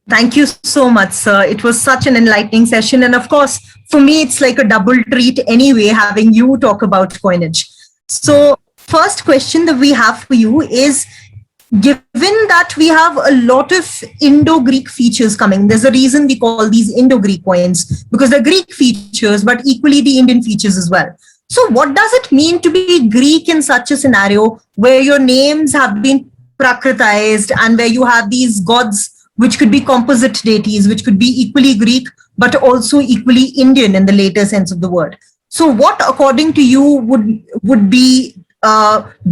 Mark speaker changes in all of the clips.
Speaker 1: Thank you so much, sir. It was such an enlightening session. And of course, for me, it's like a double treat anyway, having you talk about coinage. So, first question that we have for you is, given that we have a lot of Indo-Greek features coming, there's a reason we call these Indo-Greek coins because they're Greek features, but equally the Indian features as well. So what does it mean to be Greek in such a scenario where your names have been prakritized and where you have these gods which could be composite deities, which could be equally Greek, but also equally Indian in the later sense of the word? So what, according to you, would be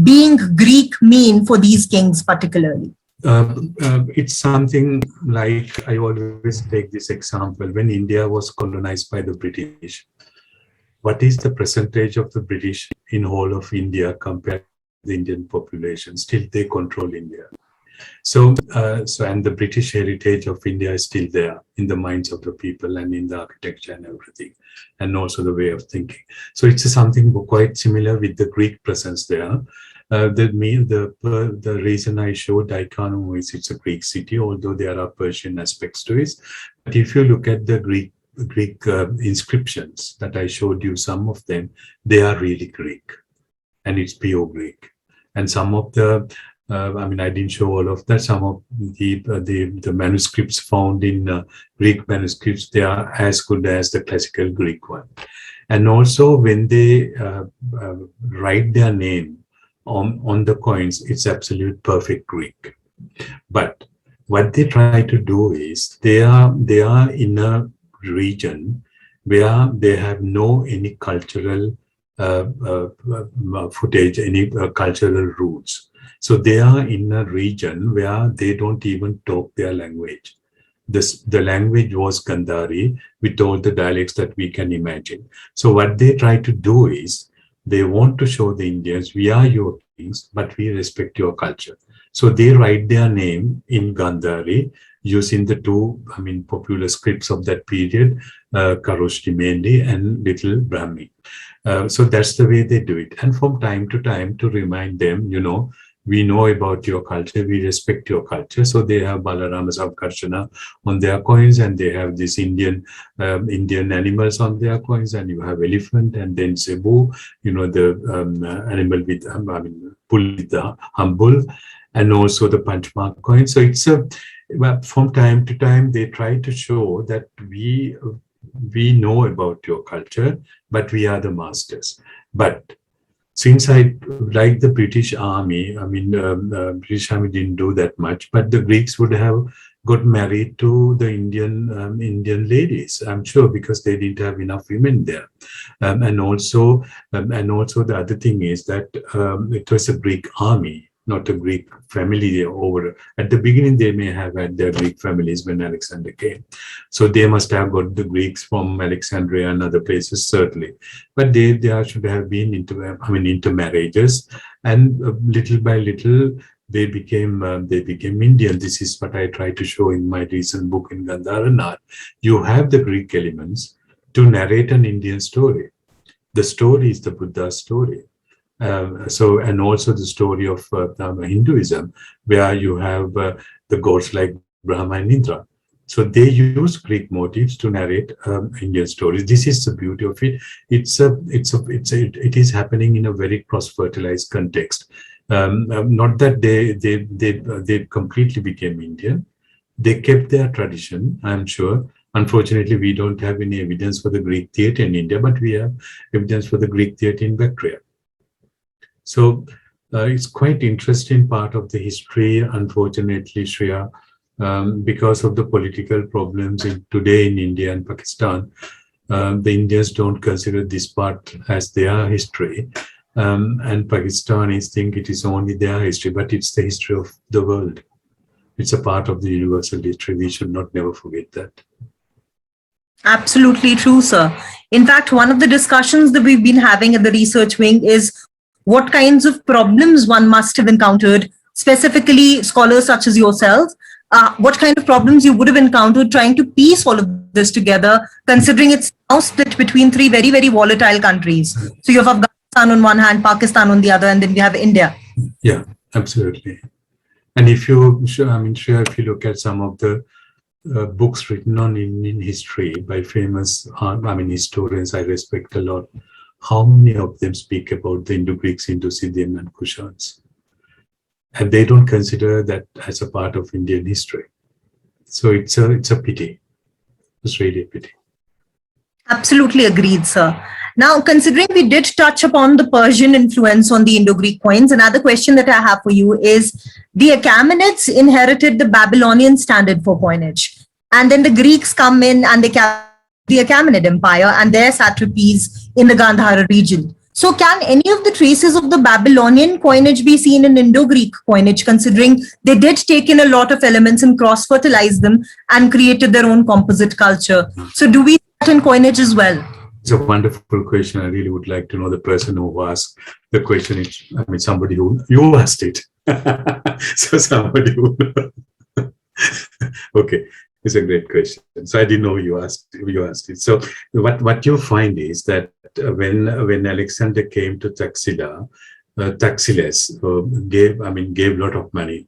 Speaker 1: being Greek mean for these kings particularly?
Speaker 2: It's something like, I always take this example. When India was colonized by the British, what is the percentage of the British in whole of India compared to the Indian population? Still, they control India. And the British heritage of India is still there in the minds of the people and in the architecture and everything, and also the way of thinking. So it's something quite similar with the Greek presence there. The reason I showed Daikanu is it's a Greek city, although there are Persian aspects to it. But if you look at the Greek inscriptions that I showed you, some of them, they are really Greek, and it's pure Greek. And some of the I didn't show all of that. Some of the manuscripts found in Greek manuscripts, they are as good as the classical Greek one. And also when they write their name on the coins, it's absolute perfect Greek. But what they try to do is they are in a region where they have any cultural footage, any cultural roots. So they are in a region where they don't even talk their language. The language was Gandhari with all the dialects that we can imagine. So what they try to do is they want to show the Indians, we are your kings, but we respect your culture. So they write their name in Gandhari using the two, popular scripts of that period, Kharoshthi Mehndi and Little Brahmi. So that's the way they do it. And from time to time to remind them, we know about your culture, we respect your culture. So they have Balarama Savkarshana on their coins, and they have these Indian animals on their coins, and you have elephant, and then Zebu, the animal with, bull with the humble, and also the Panchmark coin. So it's from time to time, they try to show that we know about your culture, but we are the masters. But since I like the British Army, British Army didn't do that much, but the Greeks would have got married to the Indian ladies, I'm sure, because they didn't have enough women there. And also the other thing is that it was a Greek army, not a Greek family over. At the beginning, they may have had their Greek families when Alexander came. So they must have got the Greeks from Alexandria and other places, certainly. But they should have been intermarriages. And little by little, they became Indian. This is what I try to show in my recent book in Gandhara. You have the Greek elements to narrate an Indian story. The story is the Buddha's story. And also the story of Hinduism, where you have the gods like Brahma and Indra. So they use Greek motifs to narrate Indian stories. This is the beauty of it. It is happening in a very cross-fertilized context. Not that they completely became Indian. They kept their tradition, I'm sure. Unfortunately, we don't have any evidence for the Greek theatre in India, but we have evidence for the Greek theatre in Bactria. So it's quite interesting part of the history, unfortunately, Shreya, because of the political problems today in India and Pakistan. The Indians don't consider this part as their history. And Pakistanis think it is only their history, but it's the history of the world. It's a part of the universal history. We should not never forget that.
Speaker 1: Absolutely true, sir. In fact, one of the discussions that we've been having at the research wing is what kinds of problems one must have encountered, specifically scholars such as yourself, what kind of problems you would have encountered trying to piece all of this together, considering it's now split between three very, very volatile countries. So you have Afghanistan on one hand, Pakistan on the other, and then we have India.
Speaker 2: Yeah, absolutely. And if you look at some of the books written on Indian history by famous, historians I respect a lot, how many of them speak about the Indo-Greeks, Indo-Scythian and Kushans? And they don't consider that as a part of Indian history. So it's a pity. It's really a pity.
Speaker 1: Absolutely agreed, sir. Now, considering we did touch upon the Persian influence on the Indo-Greek coins, another question that I have for you is, the Achaemenids inherited the Babylonian standard for coinage. And then the Greeks come in and they capture the Achaemenid Empire and their satrapies in the Gandhara region. So can any of the traces of the Babylonian coinage be seen in Indo-Greek coinage, considering they did take in a lot of elements and cross-fertilize them and created their own composite culture? So do we see that in coinage as well?
Speaker 2: It's a wonderful question. I really would like to know the person who asked the question. Somebody who you asked it. So somebody who. Okay, it's a great question. So I didn't know you asked it. So what you find is that when Alexander came to Taxila, Taxiles gave a lot of money.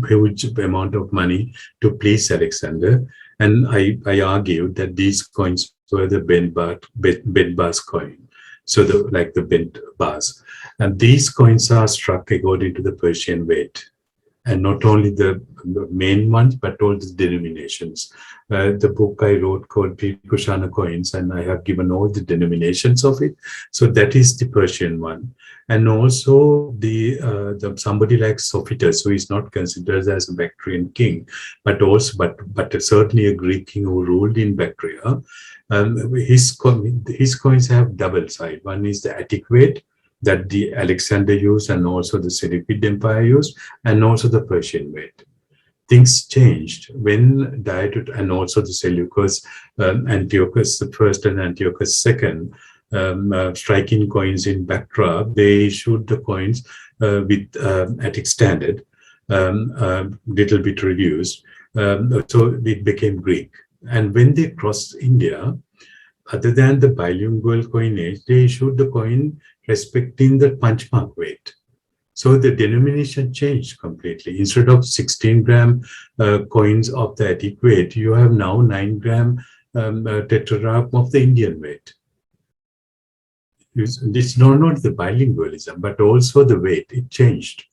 Speaker 2: Huge amount of money to please Alexander. And I argued that these coins were the bent bars coin. So the bent bars. And these coins are struck according to the Persian weight. And not only the main ones, but all the denominations. The book I wrote called Kushana Coins, and I have given all the denominations of it. So that is the Persian one. And also the somebody like Sophitus, who is not considered as a Bactrian king, but certainly a Greek king who ruled in Bactria. His coins have double side. One is the Attic weight that the Alexander used, and also the Seleucid Empire used, and also the Persian weight. Things changed when Diet and also the Seleucus, Antiochus I and Antiochus II, striking coins in Bactria. They issued the coins with Attic standard, little bit reduced. So it became Greek. And when they crossed India, other than the bilingual coinage, they issued the coin respecting the punch mark weight. So the denomination changed completely. Instead of 16-gram coins of the Attic weight, you have now 9-gram tetrarch of the Indian weight. It's not the bilingualism, but also the weight. It changed.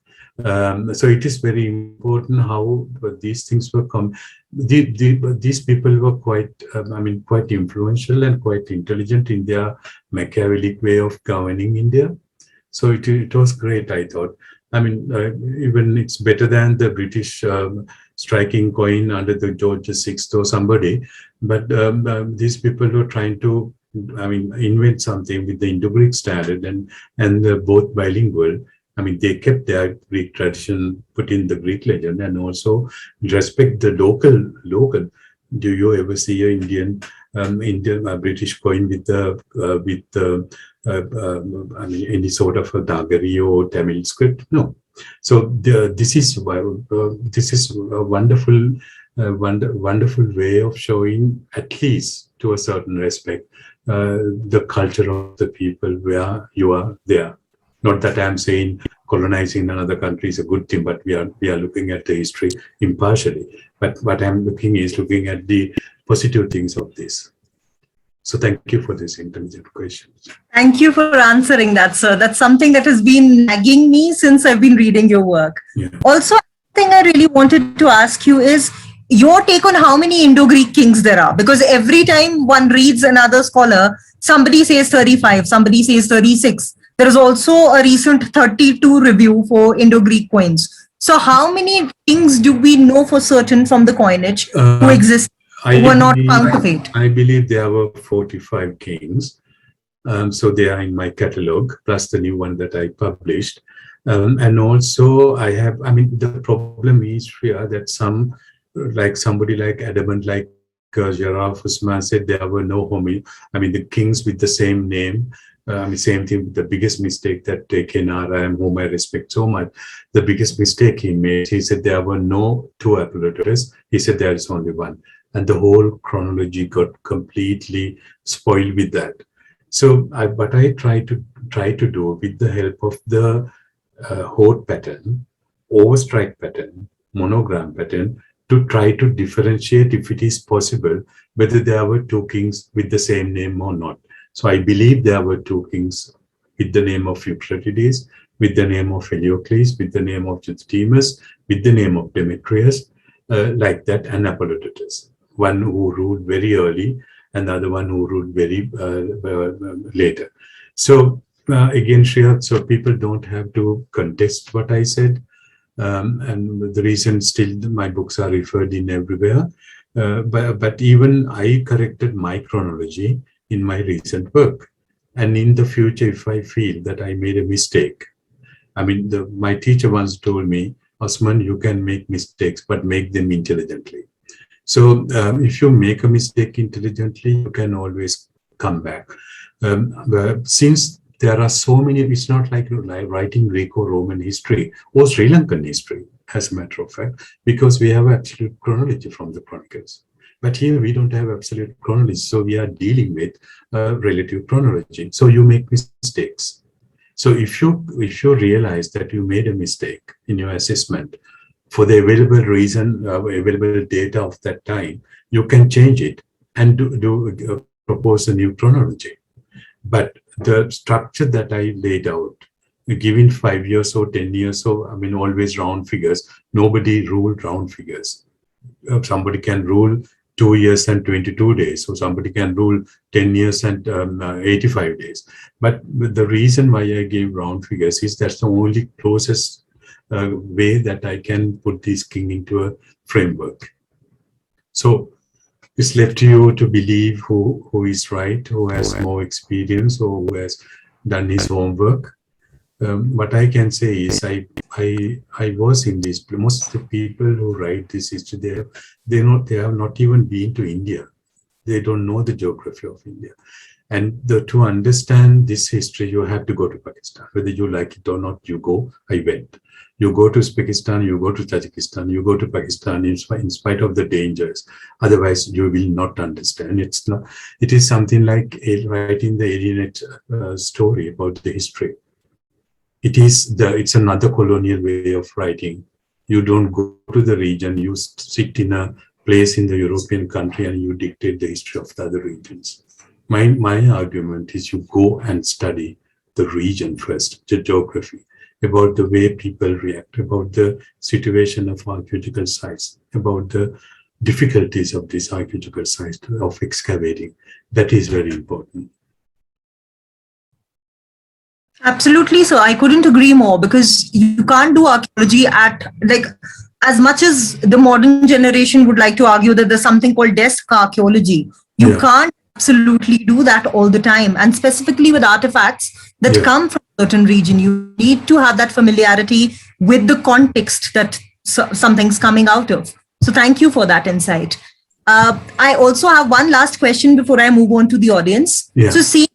Speaker 2: So it is very important how these things were these people were quite influential and quite intelligent in their Machiavellic way of governing India. So it was great, I thought. Even it's better than the British striking coin under the George VI or somebody. But these people were trying to invent something with the Indo-Greek standard and both bilingual. They kept their Greek tradition, put in the Greek legend, and also respect the local. Do you ever see an Indian British coin with any sort of a Nagari or Tamil script? No. So this is a wonderful way of showing, at least to a certain respect, the culture of the people where you are there. Not that I'm saying colonizing another country is a good thing, but we are looking at the history impartially. But what I'm looking at the positive things of this. So thank you for this intelligent question.
Speaker 1: Thank you for answering that, sir. That's something that has been nagging me since I've been reading your work.
Speaker 2: Yeah.
Speaker 1: Also, the thing I really wanted to ask you is your take on how many Indo-Greek kings there are. Because every time one reads another scholar, somebody says 35, somebody says 36. There is also a recent 32 review for Indo-Greek coins. So how many kings do we know for certain from the coinage who exist, who were not counterfeit?
Speaker 2: I believe there were 45 kings. So they are in my catalogue, plus the new one that I published. And also I have, the problem is here that somebody like adamant, like Jaraf Usman said, there were no the kings with the same name. Same thing, the biggest mistake that Kenara, whom I respect so much, the biggest mistake he made, he said there were no two Apollodorus. He said there is only one. And the whole chronology got completely spoiled with that. So what I try to do with the help of the Haute pattern, overstrike pattern, monogram pattern, to try to differentiate, if it is possible, whether there were two kings with the same name or not. So I believe there were two kings with the name of Euphrates, with the name of Heliocles, with the name of Euthydemus, with the name of Demetrius, like that, and Apollodotus. One who ruled very early, and the other one who ruled very later. So again, Shreya, so people don't have to contest what I said. And the reason still my books are referred in everywhere. But even I corrected my chronology in my recent work. And in the future, if I feel that I made a mistake, I mean, my teacher once told me, Osman, you can make mistakes, but make them intelligently. So if you make a mistake intelligently, you can always come back. Since there are so many, it's not like writing Greco-Roman history or Sri Lankan history, as a matter of fact, because we have absolute chronology from the chronicles. But here we don't have absolute chronology, so we are dealing with relative chronology. So you make mistakes. So if you realize that you made a mistake in your assessment for the available reason, available data of that time, you can change it and propose a new chronology. But the structure that I laid out, given 5 years or 10 years, so I mean, always round figures, nobody ruled round figures. Somebody can rule 2 years and 22 days, so somebody can rule 10 years and 85 days. But the reason why I gave round figures is that's the only closest way that I can put this king into a framework. So it's left to you to believe who is right, who has more experience, or who has done his homework. What I can say is I was in this. Most of the people who write this history, they have not even been to India. They don't know the geography of India. And to understand this history, you have to go to Pakistan. Whether you like it or not, you go. I went. You go to Uzbekistan, you go to Tajikistan, you go to Pakistan in spite of the dangers. Otherwise, you will not understand. It is something like writing the alienate story about the history. It's another colonial way of writing. You don't go to the region, you sit in a place in the European country and you dictate the history of the other regions. My argument is you go and study the region first, the geography, about the way people react, about the situation of archaeological sites, about the difficulties of these archaeological sites of excavating. That is very important.
Speaker 1: Absolutely. So I couldn't agree more, because you can't do archaeology as much as the modern generation would like to argue that there's something called desk archaeology. You can't absolutely do that all the time. And specifically with artifacts that come from a certain region, you need to have that familiarity with the context that something's coming out of. So thank you for that insight. I also have one last question before I move on to the audience. So see,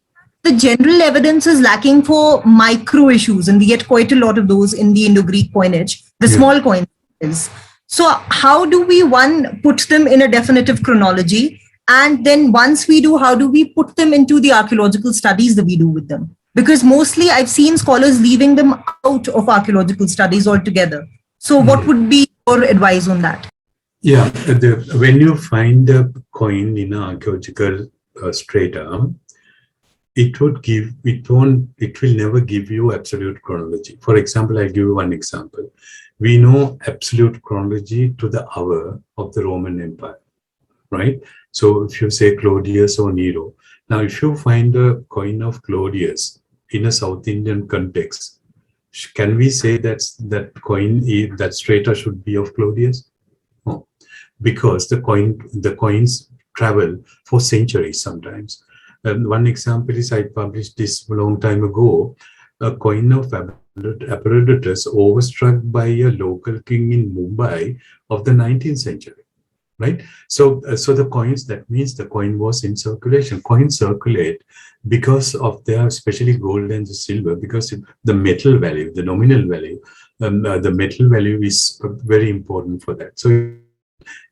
Speaker 1: the general evidence is lacking for micro issues, and we get quite a lot of those in the Indo-Greek coinage, the small coins. So how do we, one, put them in a definitive chronology? And then once we do, how do we put them into the archaeological studies that we do with them? Because mostly I've seen scholars leaving them out of archaeological studies altogether. So what would be your advice on that?
Speaker 2: Yeah, when you find a coin in an archaeological strata, it will never give you absolute chronology. For example, I'll give you one example. We know absolute chronology to the hour of the Roman Empire, right? So if you say Claudius or Nero, now if you find a coin of Claudius in a South Indian context, can we say that that strata should be of Claudius? No, because the coins travel for centuries sometimes. One example is I published this a long time ago, a coin of Apollodotus overstruck by a local king in Mumbai of the 19th century, right? So the coins, that means the coin was in circulation. Coins circulate because of their, especially gold and silver, because the metal value, the nominal value, the metal value is very important for that. So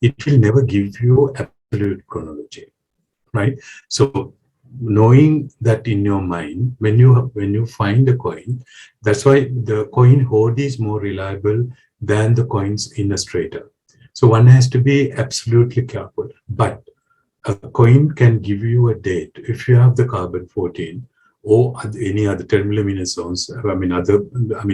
Speaker 2: it will never give you absolute chronology, right? So knowing that in your mind, when you find a coin, that's why the coin hoard is more reliable than the coins in a strata. So one has to be absolutely careful. But a coin can give you a date if you have the carbon 14 or any other termiluminescence.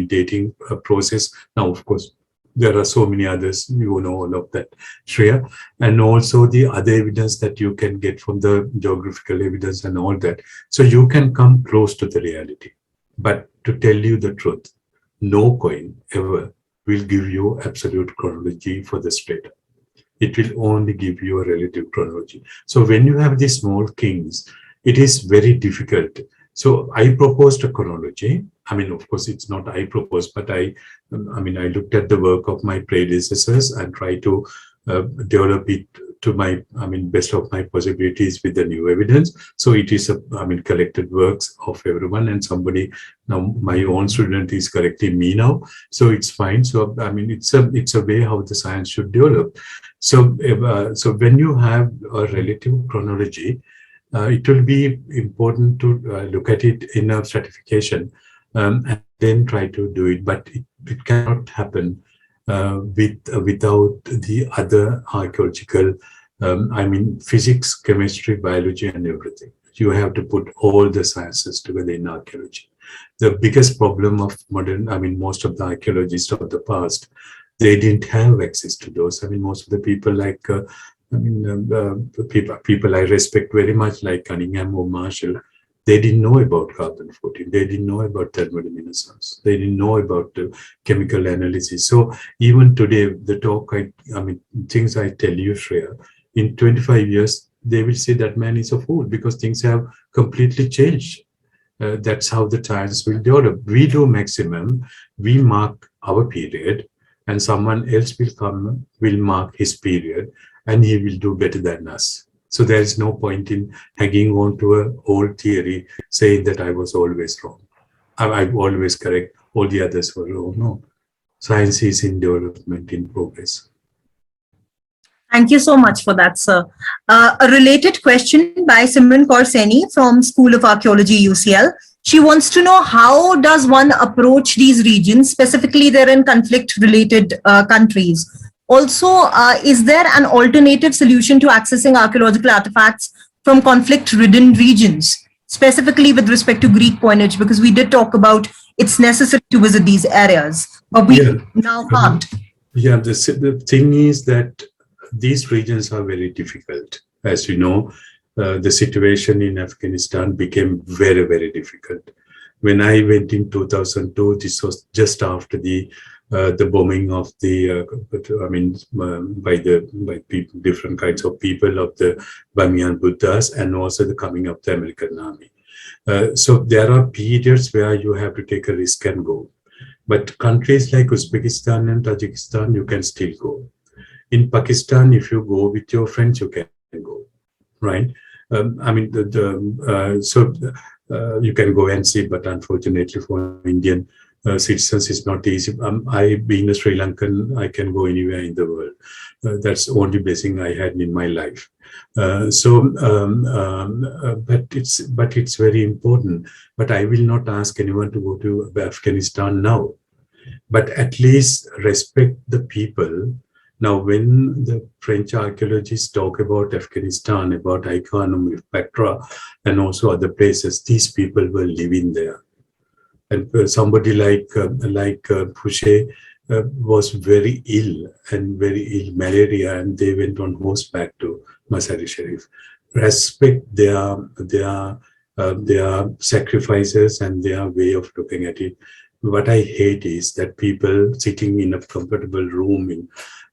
Speaker 2: Dating process. Now, of course, there are so many others, you know, all of that, Shreya, and also the other evidence that you can get from the geographical evidence and all that. So you can come close to the reality. But to tell you the truth, no coin ever will give you absolute chronology for the strata. It will only give you a relative chronology. So when you have these small kings, it is very difficult. So I proposed a chronology. I mean, of course, it's not I proposed, but I looked at the work of my predecessors and tried to develop it to my, best of my possibilities with the new evidence. So it is collected works of everyone, and somebody, now my own student is correcting me now, so it's fine. So it's a way how the science should develop. So so when you have a relative chronology, it will be important to look at it in a stratification and then try to do it. But it cannot happen without the other archaeological, physics, chemistry, biology, and everything. You have to put all the sciences together in archaeology. The biggest problem of modern, most of the archaeologists of the past, they didn't have access to those. Most of the people like people I respect very much, like Cunningham or Marshall, they didn't know about carbon 14. They didn't know about thermoluminescence. They didn't know about chemical analysis. So even today, the talk, things I tell you, Shreya, in 25 years, they will say that man is a fool because things have completely changed. That's how the science will develop. We do maximum, we mark our period, and someone else will come, will mark his period, and he will do better than us. So there is no point in hanging on to an old theory saying that I was always wrong. I'm always correct. All the others were wrong. No. Science is in development, in progress.
Speaker 1: Thank you so much for that, sir. A related question by Simran Kaur Saini from School of Archaeology, UCL. She wants to know, how does one approach these regions? Specifically, they're in conflict-related countries. Also, is there an alternative solution to accessing archaeological artifacts from conflict-ridden regions, specifically with respect to Greek coinage? Because we did talk about it's necessary to visit these areas, but we now can't.
Speaker 2: Yeah, the thing is that these regions are very difficult. As you know, the situation in Afghanistan became very, very difficult. When I went in 2002, this was just after the bombing of the, by different kinds of people of the Bamiyan Buddhas, and also the coming of the American army. So there are periods where you have to take a risk and go. But countries like Uzbekistan and Tajikistan, you can still go. In Pakistan, if you go with your friends, you can go, right? You can go and see, but unfortunately for Indian citizens, it's not easy. I, being a Sri Lankan, I can go anywhere in the world. That's the only blessing I had in my life. But it's very important. But I will not ask anyone to go to Afghanistan now. But at least respect the people. Now, when the French archaeologists talk about Afghanistan, about Ai-Khanoum, Petra, and also other places, these people were living there. And somebody like Fouché was very ill malaria, and they went on horseback to Mazar-e Sharif. Respect their sacrifices and their way of looking at it. What I hate is that people sitting in a comfortable room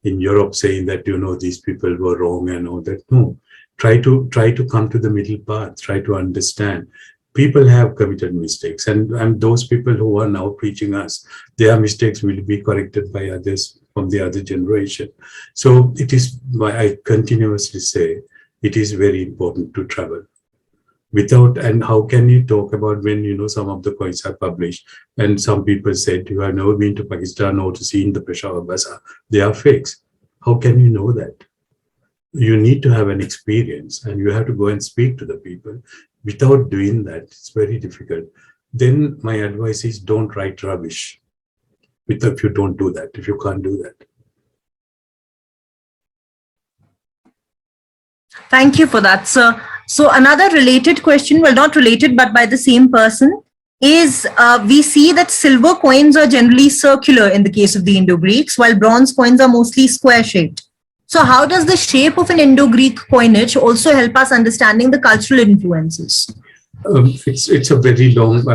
Speaker 2: in Europe saying that, these people were wrong and all that. No, try to come to the middle path, try to understand. People have committed mistakes, and those people who are now preaching us, their mistakes will be corrected by others from the other generation. So it is why I continuously say it is very important to travel. And how can you talk about when some of the coins are published and some people said you have never been to Pakistan or to see in the Peshawar Bazaar, they are fakes. How can you know that? You need to have an experience and you have to go and speak to the people. Without doing that, it's very difficult. Then my advice is, don't write rubbish if you don't do that, if you can't do that.
Speaker 1: Thank you for that, sir. So another related question, well, not related, but by the same person, is we see that silver coins are generally circular in the case of the Indo-Greeks, while bronze coins are mostly square-shaped. So how does the shape of an Indo-Greek coinage also help us understanding the cultural influences?
Speaker 2: It's a very long.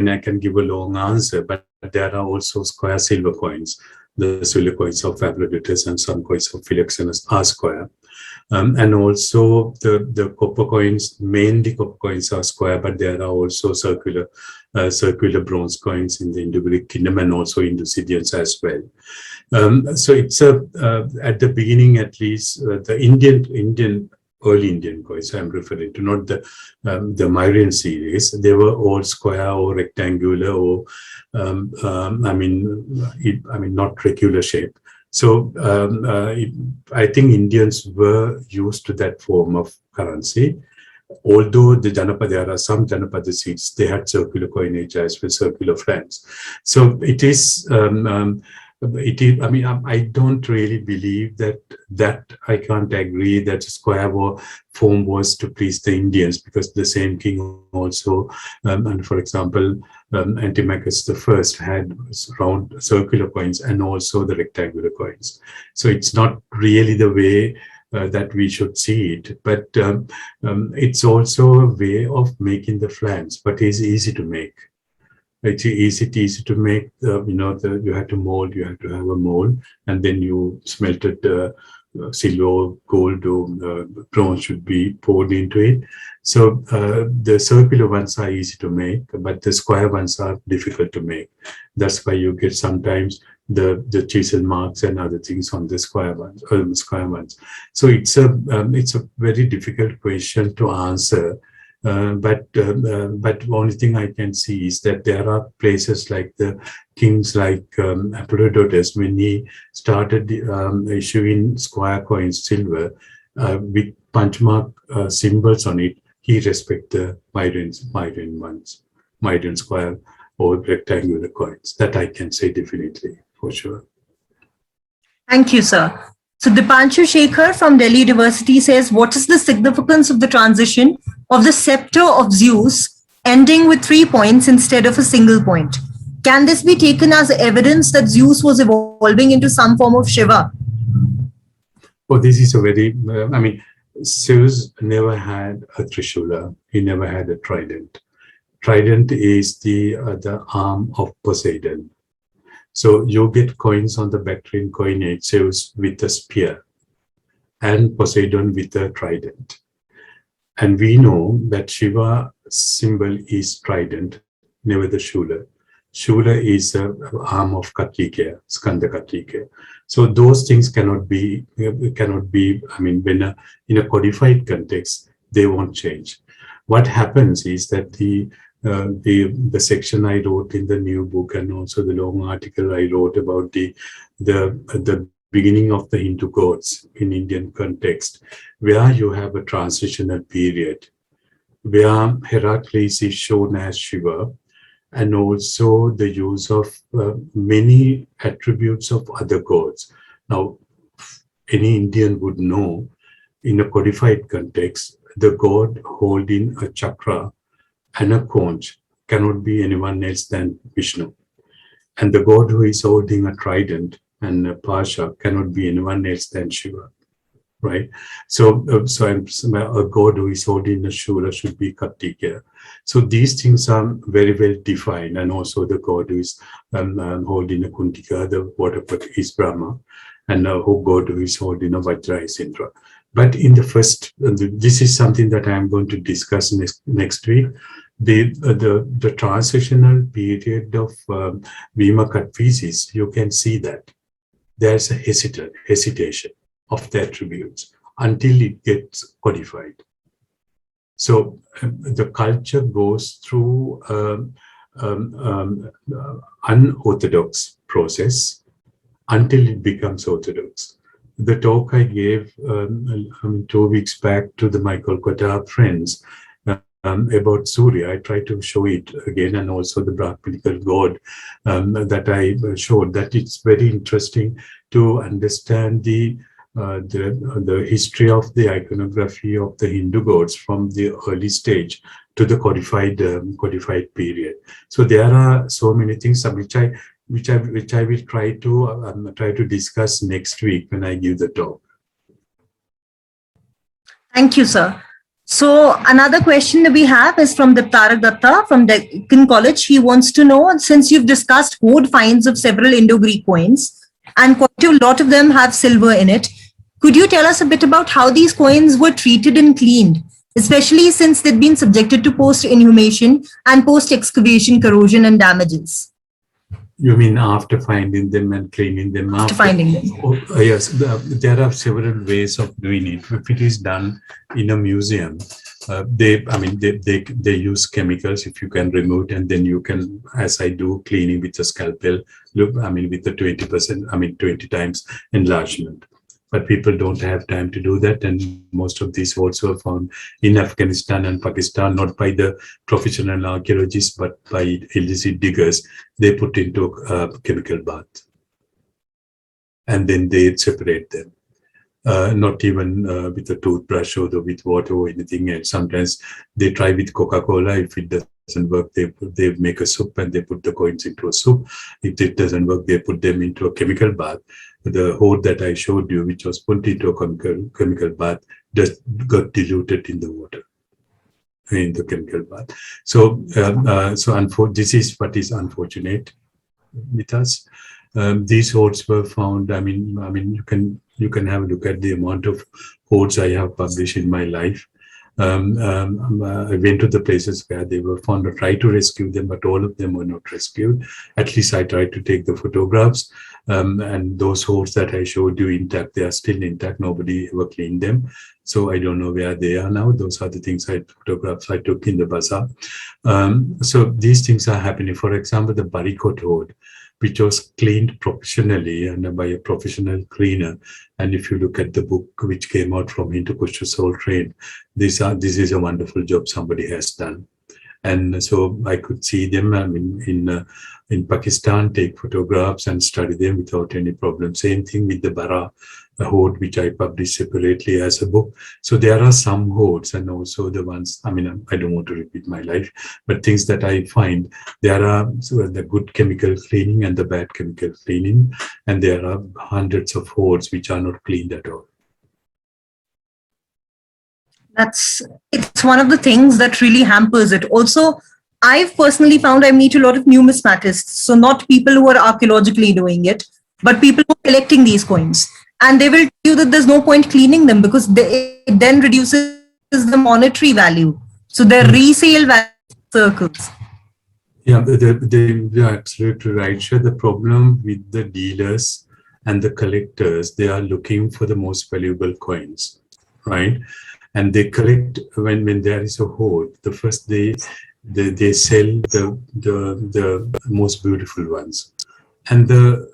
Speaker 2: I can give a long answer, but there are also square silver coins. The silver coins of Fabricius and some coins of Philoxenus are square. And also the copper coins, mainly copper coins are square, but there are also circular bronze coins in the Indo-Greek kingdom and also Indo-Scythians as well. So it's at the beginning, at least, the early Indian coins I'm referring to, not the Myrian series. They were all square or rectangular or not regular shape. So I think Indians were used to that form of currency. Although there are some Janapada seats, they had circular coinage as well, circular francs. So it is. I don't really believe that I can't agree that square form was to please the Indians, because the same king also, and for example, Antimachus the First had round circular coins and also the rectangular coins. So it's not really the way that we should see it, but it's also a way of making the flanks, but it's easy to make. It's easy to make. You have to mold. You have to have a mold, and then you smelted silver, gold, or bronze should be poured into it. So the circular ones are easy to make, but the square ones are difficult to make. That's why you get sometimes the chisel marks and other things on the square ones. So it's a very difficult question to answer. But the only thing I can see is that there are places like the kings like Apollodotus, when he started issuing square coins, silver, with punch mark symbols on it, he respected the Myrian square or rectangular coins. That I can say definitely, for sure.
Speaker 1: Thank you, sir. So Dipanshu Shekhar from Delhi University says, what is the significance of the transition of the scepter of Zeus ending with 3 points instead of a single point? Can this be taken as evidence that Zeus was evolving into some form of Shiva?
Speaker 2: Oh, this is a very, Zeus never had a Trishula. He never had a trident. Trident is the arm of Poseidon. So you get coins on the Bactrian coinage, Zeus with a spear and Poseidon with a trident. And we know that Shiva symbol is trident, never the Shula. Shula is an arm of Kartikeya, Skanda Kartikeya. So those things cannot be, when in a codified context, they won't change. What happens is that the section I wrote in the new book and also the long article I wrote about the beginning of the Hindu gods in Indian context, where you have a transitional period where Heracles is shown as Shiva, and also the use of many attributes of other gods. Now, any Indian would know in a codified context, the god holding a chakra and a conch cannot be anyone else than Vishnu. And the god who is holding a trident and a pasha cannot be anyone else than Shiva, right? So a god who is holding a Shula should be Kartikeya. So these things are very well defined, and also the god who is holding a Kuntika, the water is Brahma, and who god who is holding a Vajra is Indra. But in the first, this is something that I am going to discuss next week. The transitional period of Bhima Kadphises, you can see that there's a hesitation of the attributes until it gets codified. So the culture goes through unorthodox process until it becomes orthodox. The talk I gave 2 weeks back to the my Kolkata friends about Surya, I tried to show it again, and also the Brahminical god that I showed, that it's very interesting to understand the the history of the iconography of the Hindu gods from the early stage to the codified period. So there are so many things which I will try to discuss next week when I give the talk.
Speaker 1: Thank you, sir. So another question that we have is from Tarak Datta from Deccan College. He wants to know, since you've discussed hoard finds of several Indo-Greek coins, and quite a lot of them have silver in it, could you tell us a bit about how these coins were treated and cleaned, especially since they'd been subjected to post-inhumation and post-excavation corrosion and damages?
Speaker 2: You mean after finding them and cleaning them?
Speaker 1: After finding them.
Speaker 2: Yes, there are several ways of doing it. If it is done in a museum, they use chemicals. If you can remove it, and then you can, as I do, cleaning with a scalpel. Look, with the 20%, 20 times enlargement. But people don't have time to do that, and most of these hoards were found in Afghanistan and Pakistan, not by the professional archaeologists, but by illicit diggers. They put into a chemical bath, and then they separate them. Not even with a toothbrush or with water or anything else. Sometimes they try with Coca-Cola. If it doesn't work, they make a soup and they put the coins into a soup. If it doesn't work, they put them into a chemical bath. The hoard that I showed you, which was put into a chemical bath, just got diluted in the water, in the chemical bath. So, this is what is unfortunate with us. These hoards were found. You can have a look at the amount of hoards I have published in my life. I went to the places where they were found. I tried to rescue them, but all of them were not rescued. At least I tried to take the photographs. And those hoards that I showed you intact, they are still intact. Nobody ever cleaned them. So I don't know where they are now. Those are the photographs I took in the bazaar. So these things are happening. For example, the Barikot hoard, which was cleaned professionally and by a professional cleaner. And if you look at the book which came out from Hindu Kush Soul Train, this is a wonderful job somebody has done. And so I could see them in Pakistan, take photographs and study them without any problem. Same thing with the Bara hoard, which I published separately as a book. So there are some hoards, and also the ones, I don't want to repeat my life, but things that I find, there are the good chemical cleaning and the bad chemical cleaning, and there are hundreds of hoards which are not cleaned at all.
Speaker 1: It's one of the things that really hampers it. Also, I've personally found I meet a lot of numismatists, so not people who are archaeologically doing it, but people who are collecting these coins. And they will tell you that there's no point cleaning them because it then reduces the monetary value. So their resale value circles.
Speaker 2: Yeah, they're absolutely right. Sure, the problem with the dealers and the collectors, they are looking for the most valuable coins, right? And they collect when there is a hoard. The first they sell the most beautiful ones, and the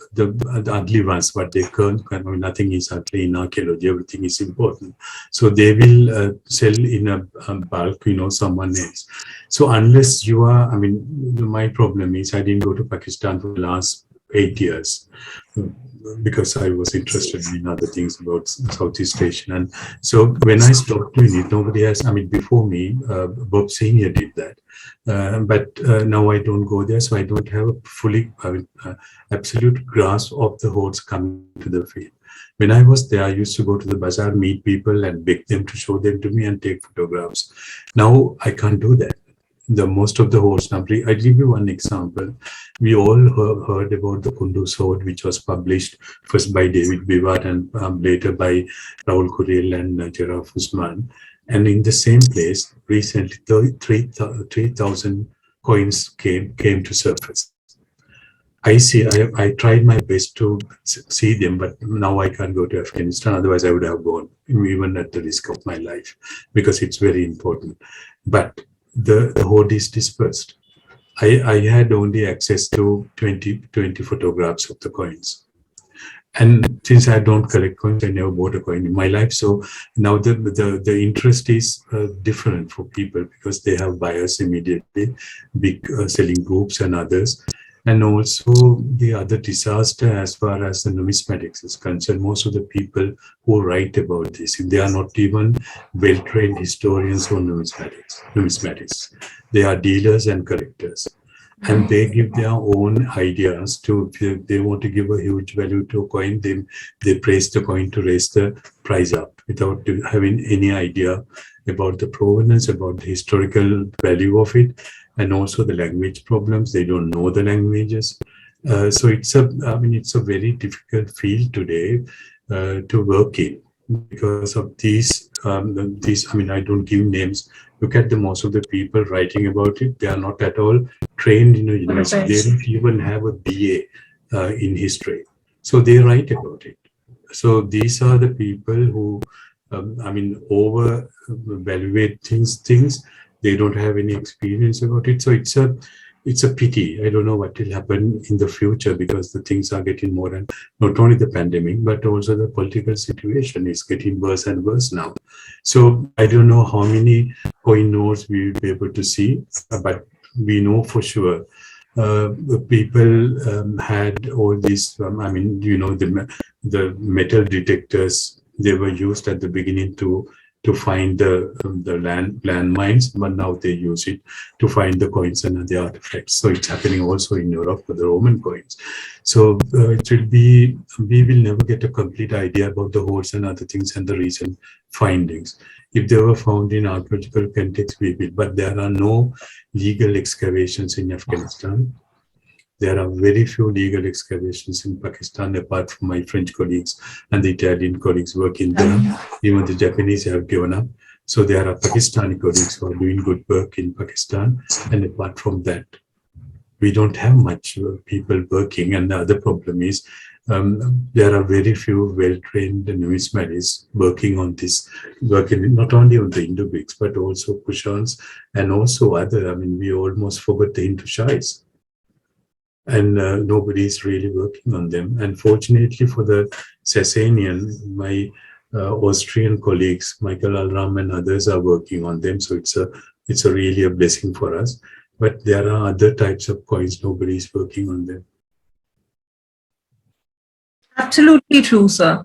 Speaker 2: ugly ones. But they can't. Nothing is ugly in archaeology. Everything is important. So they will sell in a bulk. Someone else. So unless you are, my problem is I didn't go to Pakistan for the last 8 years. Because I was interested in other things about Southeast Asia. And so when I stopped doing it, nobody has, before me, Bob Senior did that. But now I don't go there, so I don't have a fully, absolute grasp of the hoards coming to the field. When I was there, I used to go to the bazaar, meet people and beg them to show them to me and take photographs. Now I can't do that. Most of the hoards, I'll give you one example. We all heard about the Kunduz hoard, which was published first by David Bivat and later by Raul Curiel and Jaraf Usman. And in the same place, recently 3,000 coins came to surface. I tried my best to see them, but now I can't go to Afghanistan. Otherwise, I would have gone, even at the risk of my life, because it's very important. But the hoard is dispersed. I had only access to 20 photographs of the coins. And since I don't collect coins, I never bought a coin in my life. So now the interest is different for people because they have buyers immediately, big selling groups and others. And also the other disaster as far as the numismatics is concerned, most of the people who write about this, they are not even well-trained historians or numismatics. They are dealers and collectors. And they give their own ideas to, if they want to give a huge value to a coin, they praise the coin to raise the price up without having any idea about the provenance, about the historical value of it, and also the language problems. They don't know the languages. So it's a very difficult field today to work in because of these. I don't give names. Look at the most of the people writing about it. They are not at all trained in a university. They don't even have a BA in history. So they write about it. So these are the people who, over evaluate things. They don't have any experience about it. So it's a pity. I don't know what will happen in the future because the things are getting more, and not only the pandemic, but also the political situation is getting worse and worse now. So I don't know how many coin notes we will be able to see, but we know for sure people had all these, the metal detectors, they were used at the beginning to find the landmines, but now they use it to find the coins and the artifacts. So it's happening also in Europe for the Roman coins. So we will never get a complete idea about the holes and other things and the recent findings. If they were found in archaeological context, we will, but there are no legal excavations in Afghanistan. There are very few legal excavations in Pakistan, apart from my French colleagues and the Italian colleagues working there. Even the Japanese have given up. So there are Pakistani colleagues who are doing good work in Pakistan. And apart from that, we don't have much people working. And the other problem is there are very few well-trained numismatists working on this, working not only on the Indo-Greeks, but also Kushans and also other, we almost forgot the Hindu-Shais. And nobody is really working on them. And fortunately for the Sasanian, my Austrian colleagues, Michael Alram and others are working on them. So it's really a blessing for us. But there are other types of coins, nobody is working on them.
Speaker 1: Absolutely true, sir.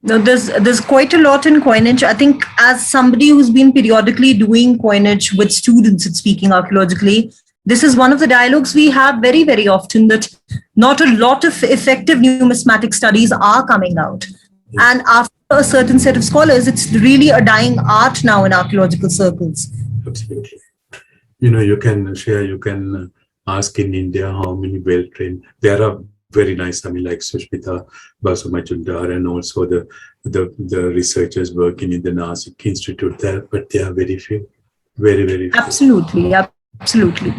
Speaker 1: Now, there's quite a lot in coinage. I think as somebody who's been periodically doing coinage with students and speaking archaeologically, this is one of the dialogues we have very, very often, that not a lot of effective numismatic studies are coming out. And after a certain set of scholars, it's really a dying art now in archaeological circles.
Speaker 2: Absolutely. You can ask in India how many well-trained, there are very nice, like Sushmita Basumajumdar and also the researchers working in the Nasik Institute there, but they are very few, very, very few.
Speaker 1: Absolutely.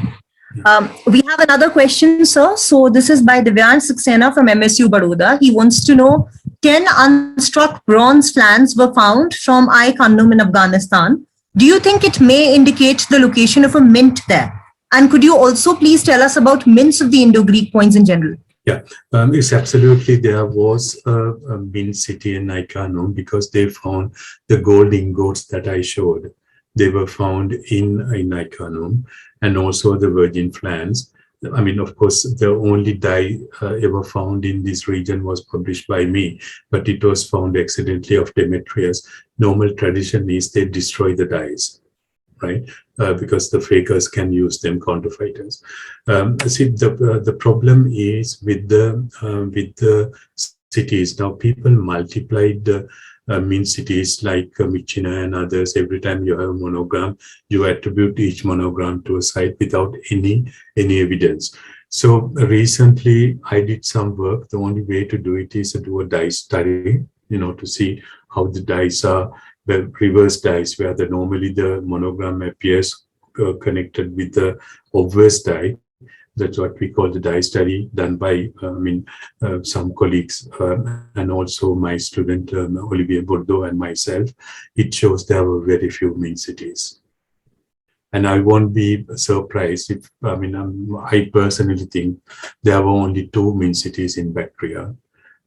Speaker 1: We have another question, sir. So this is by Divyan Saxena from MSU Baroda. He wants to know, 10 unstruck bronze flans were found from Ai Khannum in Afghanistan. Do you think it may indicate the location of a mint there? And could you also please tell us about mints of the Indo-Greek coins in general?
Speaker 2: Yeah, it's absolutely, there was a mint city in Ai Khannum because they found the gold ingots that I showed. They were found in Ai Khannum, and also the virgin flans. Of course, the only dye ever found in this region was published by me, but it was found accidentally of Demetrius. Normal tradition is they destroy the dyes, right? Because the fakers can use them, counterfeiters. The problem is with the cities. Now people multiplied the mint cities like Myitkyina and others. Every time you have a monogram, you attribute each monogram to a site without any evidence. So recently I did some work. The only way to do it is to do a dye study, to see how the dyes are, the reverse dyes, where normally the monogram appears connected with the obverse dye. That's what we call the dye study, done by some colleagues and also my student Olivier Bourdeau and myself. It shows there were very few mint cities. And I won't be surprised if, I personally think there were only 2 mint cities in Bactria.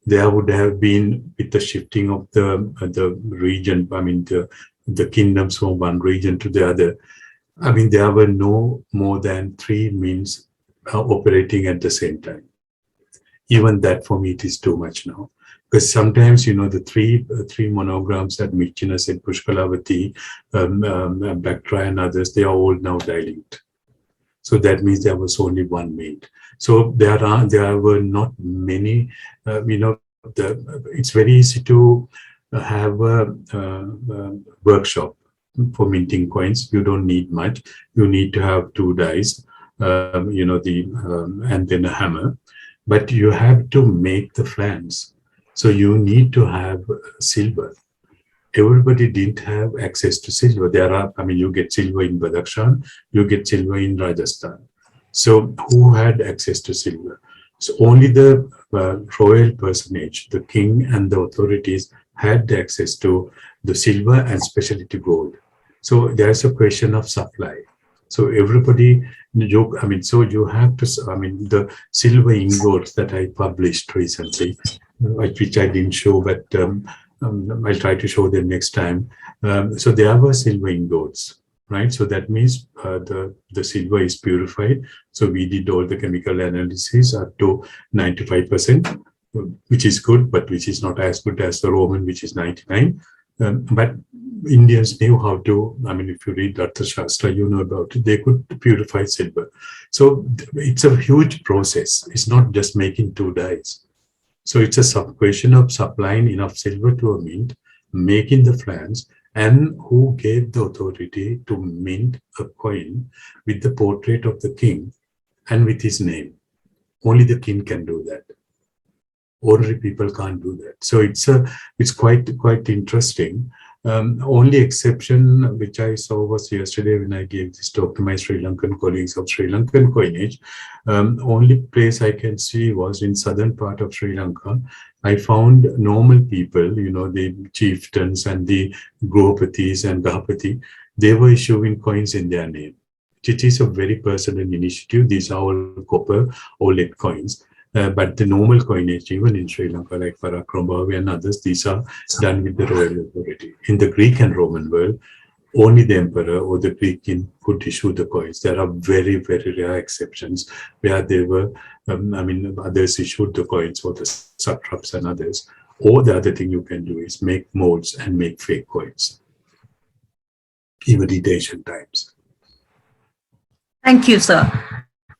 Speaker 2: There would have been, with the shifting of the region, the kingdoms from one region to the other, there were no more than 3 mints operating at the same time. Even that for me, it is too much now. Because sometimes, the three monograms that Michina said, Pushkalavati, Bactria and others, they are all now dilute. So that means there was only one mint. So there were not many, it's very easy to have a workshop for minting coins. You don't need much. You need to have 2 dice, and then a hammer. But you have to make the flans. So you need to have silver. Everybody didn't have access to silver. You get silver in Badakhshan, you get silver in Rajasthan. So who had access to silver? So only the royal personage, the king and the authorities had access to the silver and specialty gold. So there's a question of supply. So everybody, so you have to, the silver ingots that I published recently, which I didn't show, but I'll try to show them next time. So there were silver ingots, right? So that means the silver is purified. So we did all the chemical analysis up to 95%, which is good, but which is not as good as the Roman, which is 99. But Indians knew how to, if you read Artha Shastra, you know about it, they could purify silver. So it's a huge process. It's not just making 2 dies. So it's a question of supplying enough silver to a mint, making the flans, and who gave the authority to mint a coin with the portrait of the king and with his name. Only the king can do that. Ordinary people can't do that. So it's quite interesting. Only exception which I saw was yesterday when I gave this talk to my Sri Lankan colleagues of Sri Lankan coinage. Only place I can see was in southern part of Sri Lanka. I found normal people, the chieftains and the Gopatis and Gahapati, they were issuing coins in their name. It is a very personal initiative. These are all copper or lead coins. But the normal coinage, even in Sri Lanka, like Parakrambhavi and others, these are done with the royal authority. In the Greek and Roman world, only the emperor or the Greek king could issue the coins. There are very, very rare exceptions where they were, others issued the coins for the satraps and others. Or the other thing you can do is make molds and make fake coins, even in ancient times.
Speaker 1: Thank you, sir.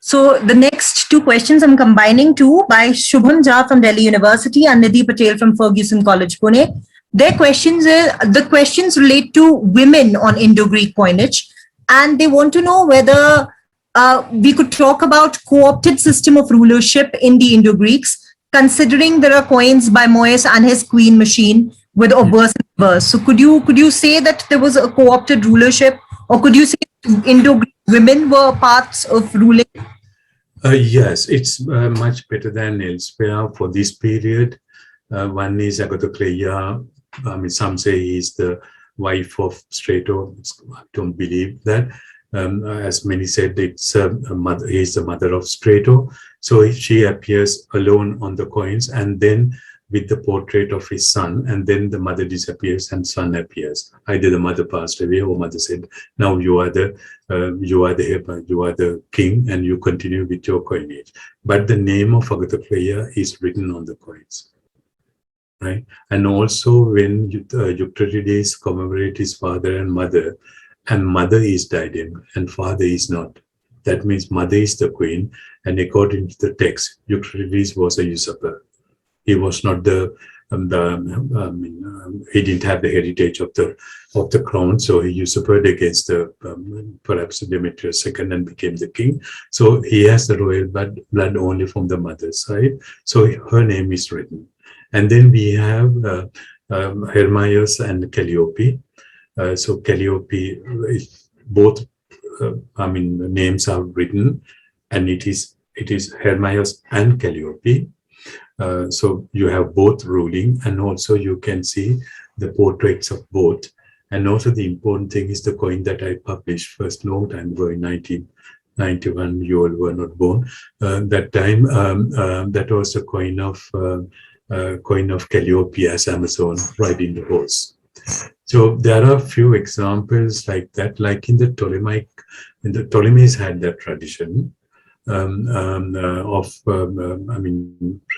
Speaker 1: So the next 2 questions I'm combining two by Shubham Jha from Delhi University and Nidhi Patel from Fergusson College, Pune. The questions relate to women on Indo-Greek coinage, and they want to know whether we could talk about co-opted system of rulership in the Indo-Greeks, considering there are coins by Moyes and his queen machine with obverse and reverse. So could you say that there was a co-opted rulership, or could you say Indo-Greek women were parts of ruling?
Speaker 2: Yes, it's much better than elsewhere for this period. One is Agathocleia. Some say he's the wife of Strato. I don't believe that. As many said, it's he's the mother of Strato. So she appears alone on the coins, and then with the portrait of his son, and then the mother disappears and son appears. Either the mother passed away or mother said, now you are the king and you continue with your coinage. But the name of Agathocleia is written on the coins, right? And also when Euclides commemorates his father and mother is diadem and father is not. That means mother is the queen, and according to the text, Euclides was a usurper. He was not he didn't have the heritage of the crown, so he usurped against perhaps Demetrius II and became the king. So he has the royal blood only from the mother's side. So her name is written, and then we have Hermaios and Calliope. So Calliope, both names are written, and it is Hermaios and Calliope. So you have both ruling, and also you can see the portraits of both. And also the important thing is the coin that I published first long time ago in 1991. You all were not born. That time, that was the coin of Calliope as Amazon riding the horse. So there are a few examples like that, like in the Ptolemaic, the Ptolemies had that tradition.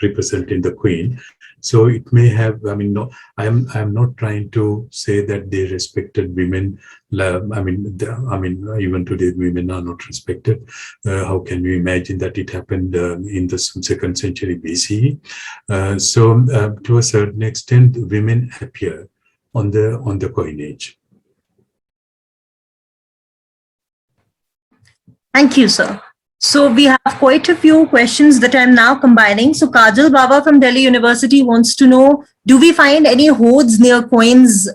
Speaker 2: representing the Queen. So it may have, I mean, no, I'm not trying to say that they respected women. Even today, women are not respected. How can you imagine that it happened in the second century BCE? To a certain extent, women appear on the coinage.
Speaker 1: Thank you, sir. So we have quite a few questions that I'm now combining. So Kajal Baba from Delhi University wants to know, do we find any hoards near coins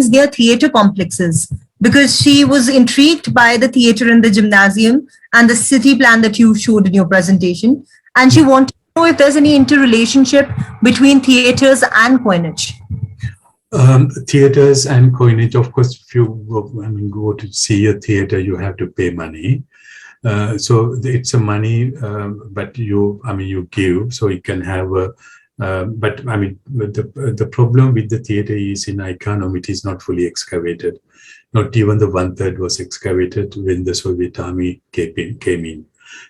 Speaker 1: near theatre complexes? Because she was intrigued by the theatre in the gymnasium and the city plan that you showed in your presentation. And she wanted to know if there's any interrelationship between theatres and coinage.
Speaker 2: Theaters and coinage, of course, if you go to see a theater, you have to pay money. So it's a money, but you give, so you can have a. The problem with the theater is in Iconium, it is not fully excavated. Not even the 1/3 was excavated when the Soviet army came in.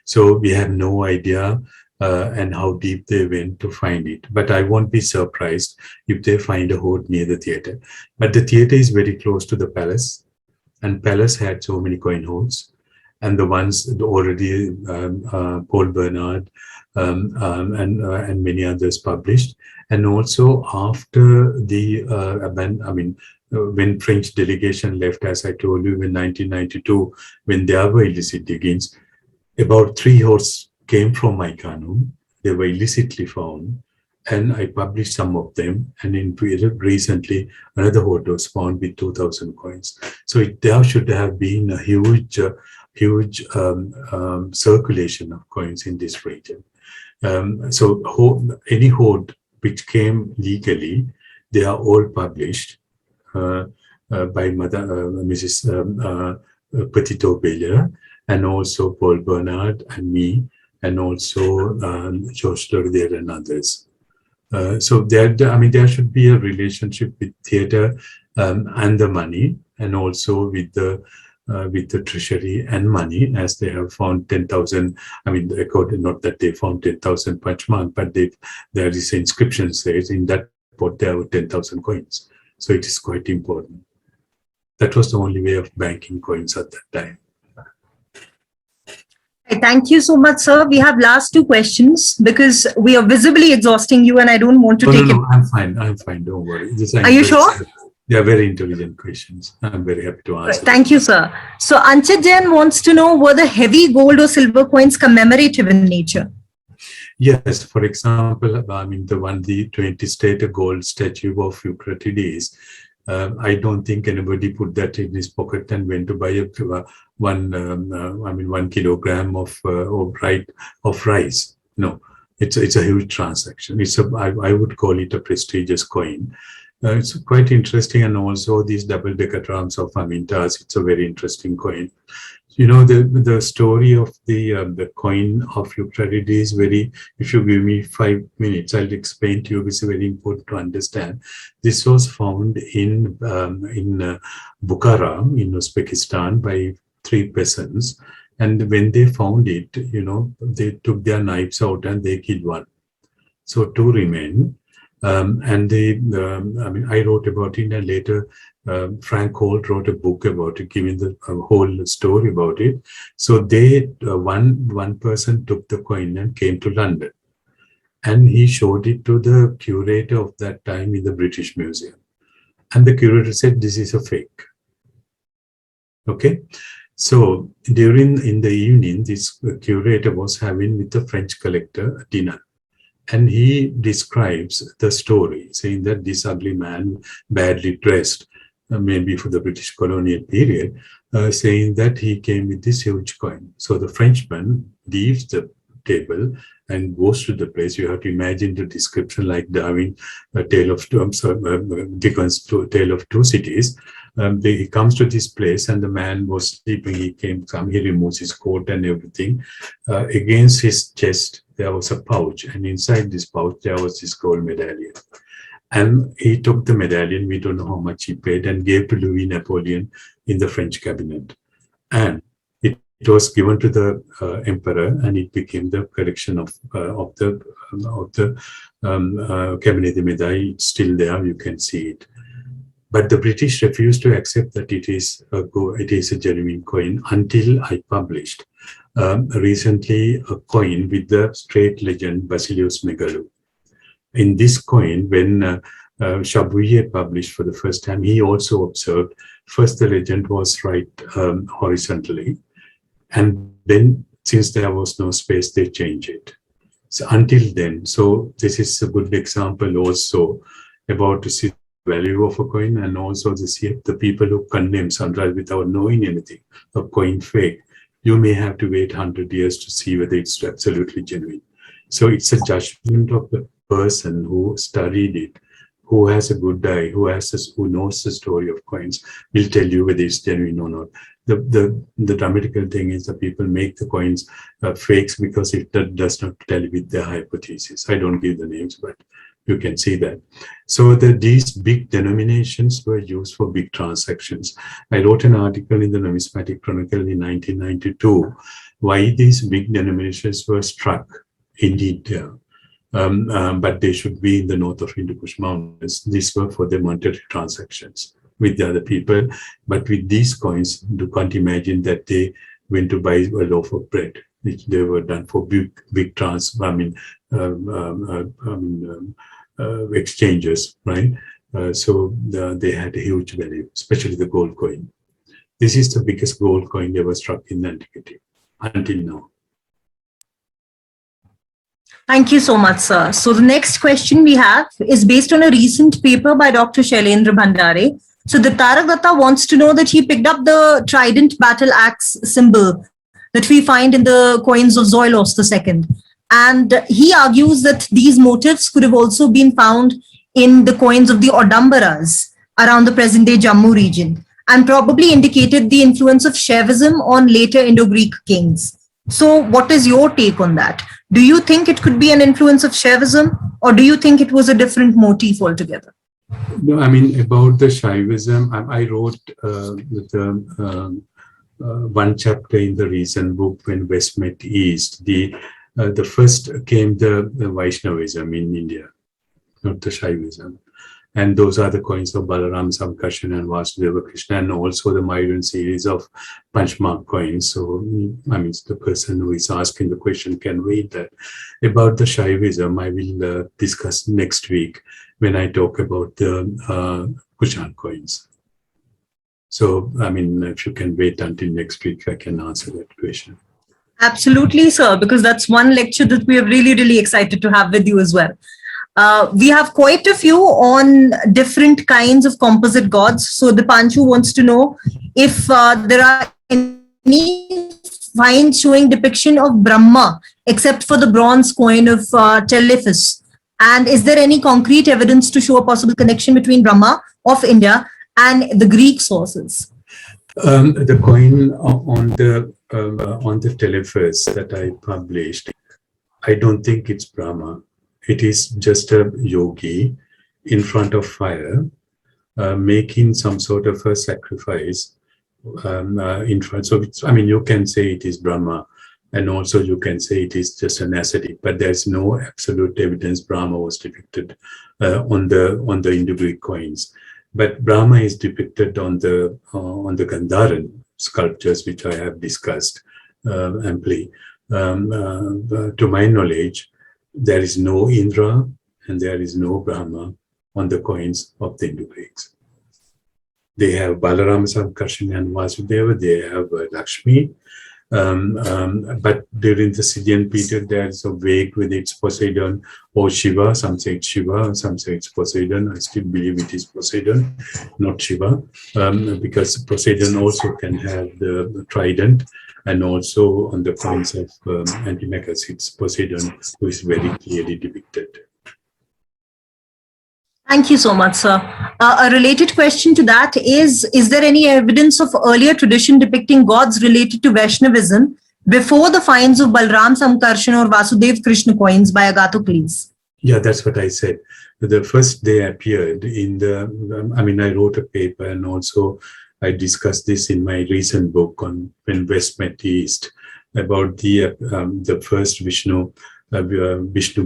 Speaker 2: So we have no idea and how deep they went to find it. But I won't be surprised if they find a hoard near the theater. But the theater is very close to the palace, and palace had so many coin hoards. And the ones already Paul Bernard and many others published. And also after the when French delegation left, as I told you, in 1992, when there were illicit diggings, about 3 hoards came from Iconium. They were illicitly found, and I published some of them. And recently, another hoard was found with 2,000 coins. So there should have been a huge circulation of coins in this region. Any hoard which came legally, they are all published by Mrs. Petit-Aubeilleur, and also Paul Bernard and me, and also Georges Lorivière and others. So there should be a relationship with theatre and the money, and also with the treasury and money, as they have found 10,000. Not that they found 10,000 Pachmark, but there is an inscription says in that pot there were 10,000 coins. So it is quite important. That was the only way of banking coins at that time.
Speaker 1: Thank you so much, sir. We have last 2 questions because we are visibly exhausting you, and I don't want to take it.
Speaker 2: No, I'm fine. Don't worry.
Speaker 1: Are you sure?
Speaker 2: They are very intelligent questions. I'm very happy to answer.
Speaker 1: Thank you, sir. So Anchit Jain wants to know, were the heavy gold or silver coins commemorative in nature?
Speaker 2: Yes. For example, the 20 gold statue of Eucratides. I don't think anybody put that in his pocket and went to buy 1 kilogram of rice. No, it's a huge transaction. I would call it a prestigious coin. It's quite interesting, and also these double decadrams of Amintas. It's a very interesting coin. You know, the story of the coin of Eucratides is very. If you give me 5 minutes, I'll explain to you. It's very important to understand. This was found in Bukhara in Uzbekistan by 3 peasants, and when they found it, they took their knives out and they killed one. So 2 remained. I wrote about it, and later Frank Holt wrote a book about it, giving the whole story about it. So one person took the coin and came to London, and he showed it to the curator of that time in the British Museum, and the curator said, "This is a fake." Okay, so in the evening, this curator was having with the French collector a dinner. And he describes the story, saying that this ugly man, badly dressed, maybe for the British colonial period, saying that he came with this huge coin. So the Frenchman leaves the table and goes to the place. You have to imagine the description like Darwin, Dickens' Tale of Two Cities. He comes to this place, and the man was sleeping. He removes his coat and everything. Against his chest, there was a pouch, and inside this pouch, there was this gold medallion. And he took the medallion, we don't know how much he paid, and gave to Louis Napoleon in the French cabinet. And it it was given to the emperor, and it became the collection of the Cabinet de Medaille. It's still there; you can see it. But the British refused to accept that it is a genuine coin until I published recently a coin with the straight legend Basilius Megalou. In this coin, when Chabouillet published for the first time, he also observed first the legend was right horizontally, and then since there was no space, they changed it. So until then, so this is a good example also about to see the value of a coin, and also to see the people who condemn sunrise without knowing anything, a coin fake. You may have to wait 100 years to see whether it's absolutely genuine. So it's a judgment of the person who studied it, who has a good eye, who knows the story of coins, will tell you whether it's genuine or not. The dramatical thing is that people make the coins fakes because it does not tally with their hypothesis. I don't give the names, but you can see that. So these big denominations were used for big transactions. I wrote an article in the Numismatic Chronicle in 1992 why these big denominations were struck. Indeed, there. But they should be in the north of Hindu Kush Mountains. These were for the monetary transactions with the other people. But with these coins, you can't imagine that they went to buy a loaf of bread, which they were done for big exchanges, right? So they had a huge value, especially the gold coin. This is the biggest gold coin ever struck in antiquity until now.
Speaker 1: Thank you so much, sir. So the next question we have is based on a recent paper by Dr. Shailendra Bhandare. So the Tarak Datta wants to know that he picked up the trident battle axe symbol that we find in the coins of Zoilos II. And he argues that these motifs could have also been found in the coins of the Odambaras around the present-day Jammu region, and probably indicated the influence of Shaivism on later Indo-Greek kings. So what is your take on that? Do you think it could be an influence of Shaivism, or do you think it was a different motif altogether?
Speaker 2: No, I mean, about the Shaivism, I wrote one chapter in the recent book, When West Met East. The first came the Vaishnavism in India, not the Shaivism. And those are the coins of Balaram Samkarshan and Vasudeva Krishna, and also the Myron series of punchmark coins. So, I mean, the person who is asking the question can read that. About the Shaivism, I will discuss next week when I talk about the Kushan coins. So, I mean, if you can wait until next week, I can answer that question.
Speaker 1: Absolutely, sir, because that's one lecture that we are really, really excited to have with you as well. We have quite a few on different kinds of composite gods. So the Panchu wants to know if there are any finds showing depiction of Brahma, except for the bronze coin of Telephus. And is there any concrete evidence to show a possible connection between Brahma of India and the Greek sources?
Speaker 2: The coin on the Telephus that I published, I don't think it's Brahma. It is just a yogi in front of fire, making some sort of a sacrifice in front. So, I mean, you can say it is Brahma, and also you can say it is just an ascetic, but there's no absolute evidence Brahma was depicted on the Indo-Greek coins. But Brahma is depicted on the Gandharan sculptures, which I have discussed amply. To my knowledge, there is no Indra and there is no Brahma on the coins of the Indo-Greeks. They have Balaram Samkarshan and Vasudeva, they have Lakshmi, but during the Scythian period, there is a vague whether it's Poseidon or Shiva. Some say it's Shiva, some say it's Poseidon. I still believe it is Poseidon, not Shiva, because Poseidon also can have the trident. And also on the coins of Antimachus, it's Poseidon who is very clearly depicted.
Speaker 1: Thank you so much, sir. A related question to that is there any evidence of earlier tradition depicting gods related to Vaishnavism before the finds of Balram Samkarshan or Vasudev Krishna coins by Agathocles?
Speaker 2: Yeah, that's what I said. The first they appeared in the, I mean, I wrote a paper and also I discussed this in my recent book on When West Met East about the first Vishnu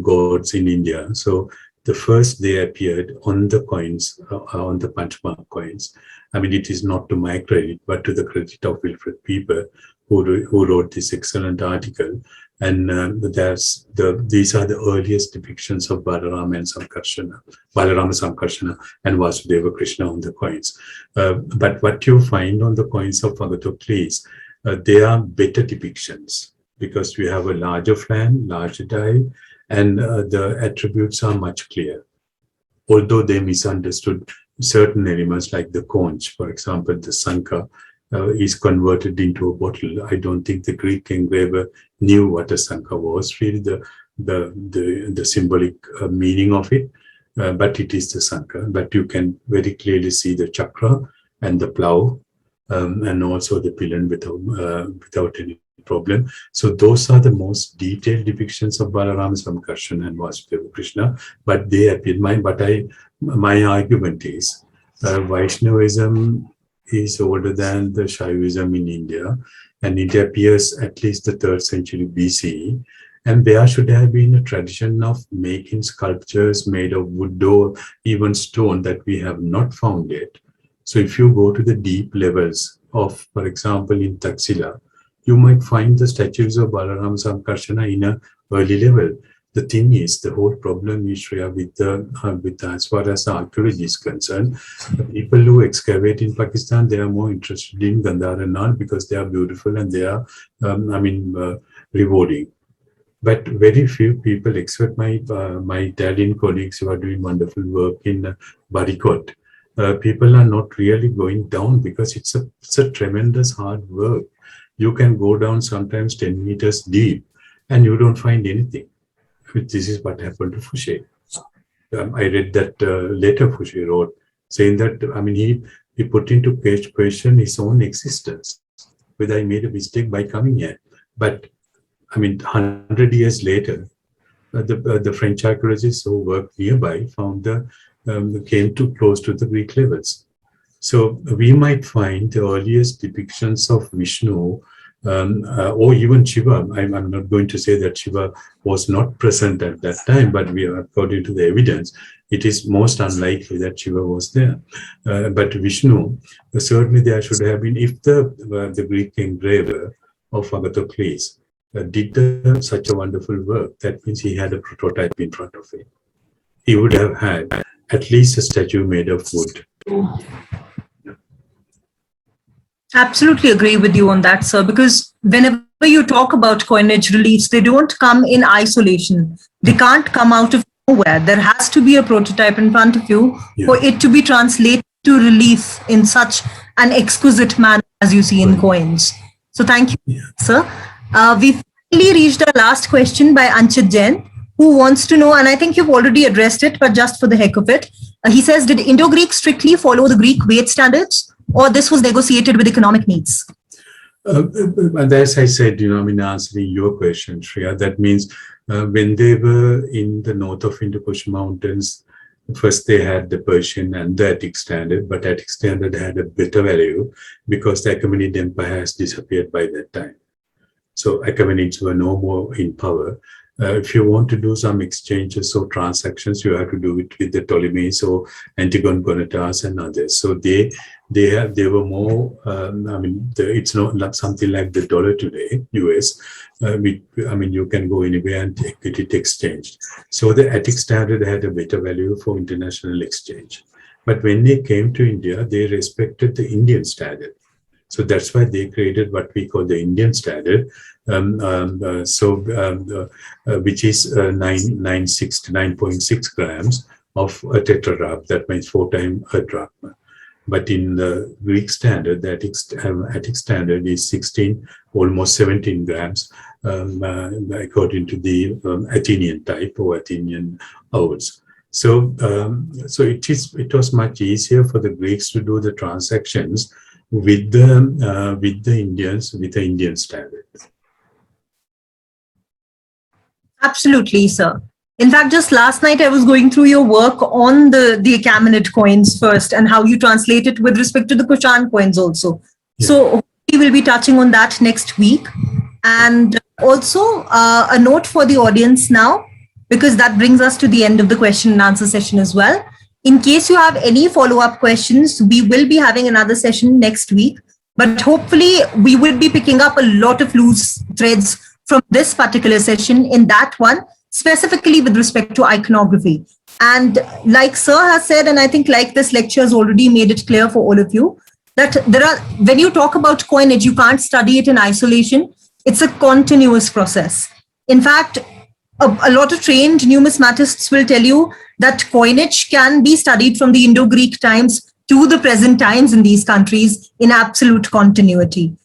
Speaker 2: gods in India. So the first they appeared on the coins, on the Panchmark coins. I mean, it is not to my credit, but to the credit of Wilfred Pieper, who wrote this excellent article. And these are the earliest depictions of Balarama Sankarshana and Vasudeva Krishna on the coins. But what you find on the coins of Agathocles, they are better depictions because we have a larger flan, larger die, and the attributes are much clearer. Although they misunderstood certain elements like the conch, for example, the Sanka is converted into a bottle. I don't think the Greek engraver knew what a Sanka was, really the symbolic meaning of it, but it is the Sanka. But you can very clearly see the chakra and the plow, and also the pillar without any problem. So those are the most detailed depictions of Balarama Sankarsana and Vasudeva Krishna, but they appear. My argument is Vaishnavism is older than the Shaivism in India, and it appears at least the 3rd century BCE. And there should have been a tradition of making sculptures made of wood or even stone that we have not found yet. So if you go to the deep levels of, for example, in Taxila, you might find the statues of Balarama Sankarsana in an early level. The thing is, the whole problem is, Shreya, with as far as archaeology is concerned, the people who excavate in Pakistan, they are more interested in Gandhara and Nal because they are beautiful and they are, rewarding. But very few people, except my Italian colleagues who are doing wonderful work in Barikot, people are not really going down because it's a tremendous hard work. You can go down sometimes 10 meters deep and you don't find anything. This is what happened to Fouché. I read that letter Fouché wrote saying that, he put into question his own existence, whether I made a mistake by coming here. But 100 years later, the French archaeologists who worked nearby found came too close to the Greek levels. So we might find the earliest depictions of Vishnu or even Shiva. I'm not going to say that Shiva was not present at that time, but according to the evidence, it is most unlikely that Shiva was there. But Vishnu, certainly there should have been, if the Greek engraver of Agathocles did such a wonderful work, that means he had a prototype in front of him. He would have had at least a statue made of wood.
Speaker 1: Absolutely agree with you on that, sir, because whenever you talk about coinage reliefs, they don't come in isolation. They can't come out of nowhere. There has to be a prototype in front of you for it to be translated to relief in such an exquisite manner as you see in coins. So thank you, sir. We've finally reached our last question by Anchit Jain, who wants to know, and I think you've already addressed it, but just for the heck of it, he says, did Indo-Greek strictly follow the Greek weight standards, or this was negotiated with economic needs?
Speaker 2: And as I said, answering your question, Shreya, that means when they were in the north of Hindu-Kush mountains, first they had the Persian and the Attic standard, but Attic standard had a better value because the Achaemenid Empire has disappeared by that time. So Achaemenids were no more in power. If you want to do some exchanges or transactions, you have to do it with the Ptolemies or Antigone Gonatas and others. So they were more. It's not like something like the dollar today, US. You can go anywhere and get it exchanged. So the Attic standard had a better value for international exchange. But when they came to India, they respected the Indian standard. So that's why they created what we call the Indian standard, which is 9.6 grams of a tetrarab. That means 4 times a drachma. But in the Greek standard, the Attic standard is 16, almost 17 grams, according to the Athenian type or Athenian ounce. So it was much easier for the Greeks to do the transactions with the Indians, with the Indian standard.
Speaker 1: Absolutely, sir. In fact, just last night I was going through your work on the Achaemenid coins first and how you translate it with respect to the Kushan coins also.
Speaker 2: Yeah.
Speaker 1: So we will be touching on that next week. And also a note for the audience now, because that brings us to the end of the question and answer session as well. In case you have any follow-up questions, we will be having another session next week, but hopefully we will be picking up a lot of loose threads from this particular session in that one, specifically with respect to iconography. And like Sir has said, and I think like this lecture has already made it clear for all of you, that when you talk about coinage, you can't study it in isolation. It's a continuous process. In fact, a lot of trained numismatists will tell you that coinage can be studied from the Indo-Greek times to the present times in these countries in absolute continuity.